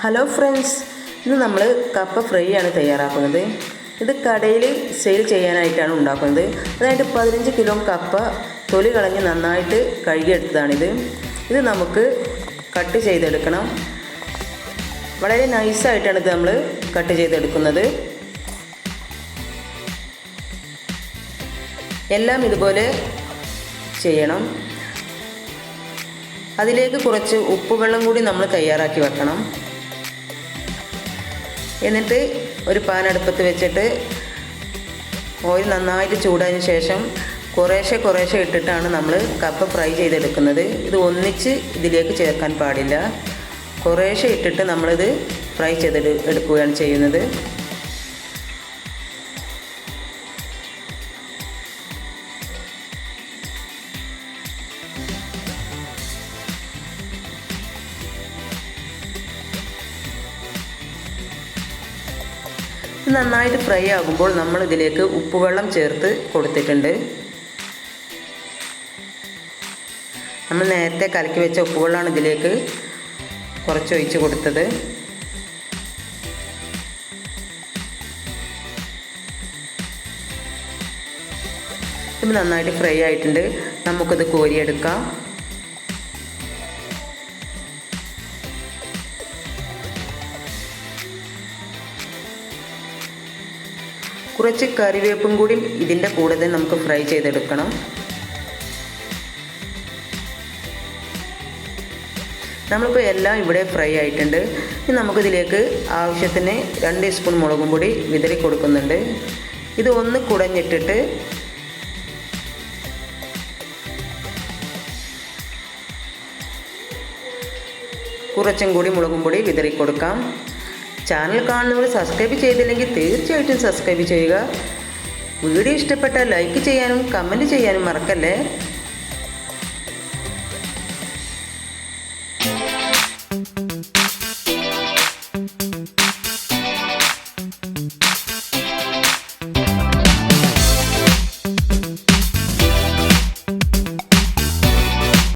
Hello friends, ഇന്ന് നമ്മൾ കപ്പ ഫ്രൈ ആണ് തയ്യാറാക്കുന്നത്. ഇത് കടയിൽ സെയിൽ ചെയ്യാനായിട്ടാണ് ഉണ്ടാക്കുന്നത്. അതായത് 15 കിലോ കപ്പ തൊലി കളഞ്ഞ് നന്നായിട്ട് കഴുകിയെടുത്തതാണിത്. ഇത് നമുക്ക് കട്ട് ചെയ്തെടുക്കണം. വളരെ നൈസായിട്ടാണ് ഇത് നമ്മൾ കട്ട് ചെയ്തെടുക്കുന്നത്. എല്ലാം ഇതുപോലെ ചെയ്യണം. അതിലേക്ക് കുറച്ച് ഉപ്പുവെള്ളം കൂടി നമ്മൾ തയ്യാറാക്കി വെക്കണം. എന്നിട്ട് ഒരു പാൻ അടുപ്പത്ത് വെച്ചിട്ട് ഓയിൽ നന്നായിട്ട് ചൂടായതിനു ശേഷം കുറേശ്ശെ ഇട്ടിട്ടാണ് നമ്മൾ കപ്പ ഫ്രൈ ചെയ്തെടുക്കുന്നത്. ഇത് ഒന്നിച്ച് ഇതിലേക്ക് ചേർക്കാൻ പാടില്ല. കുറേശ്ശെ ഇട്ടിട്ട് നമ്മളിത് ഫ്രൈ ചെയ്തെടുക്കുകയാണ് ചെയ്യുന്നത്. നന്നായിട്ട് ഫ്രൈ ആകുമ്പോൾ നമ്മൾ ഇതിലേക്ക് ഉപ്പുവെള്ളം ചേർത്ത് കൊടുത്തിട്ടുണ്ട്. നമ്മൾ നേരത്തെ കലക്കി വെച്ച ഉപ്പുവെള്ളമാണ് ഇതിലേക്ക് കുറച്ച് ഒഴിച്ച് കൊടുത്തത്. ഇത് നന്നായിട്ട് ഫ്രൈ ആയിട്ടുണ്ട്. നമുക്കിത് കോരിയെടുക്കാം. കുറച്ച് കറിവേപ്പും കൂടി ഇതിൻ്റെ കൂടെ തന്നെ നമുക്ക് ഫ്രൈ ചെയ്തെടുക്കണം. നമ്മളിപ്പോൾ എല്ലാം ഇവിടെ ഫ്രൈ ആയിട്ടുണ്ട്. ഇനി നമുക്കിതിലേക്ക് ആവശ്യത്തിന് 2 ടീസ്പൂൺ മുളകും പൊടി വിതറി കൊടുക്കുന്നുണ്ട്. ഇത് ഒന്ന് കുടഞ്ഞിട്ടിട്ട് കുറച്ചും കൂടി മുളകും പൊടി വിതറി കൊടുക്കാം. ചാനൽ കാണുന്നവർ സബ്സ്ക്രൈബ് ചെയ്തില്ലെങ്കിൽ തീർച്ചയായിട്ടും സബ്സ്ക്രൈബ് ചെയ്യുക. വീഡിയോ ഇഷ്ടപ്പെട്ടാൽ ലൈക്ക് ചെയ്യാനും കമൻറ്റ് ചെയ്യാനും മറക്കല്ലേ.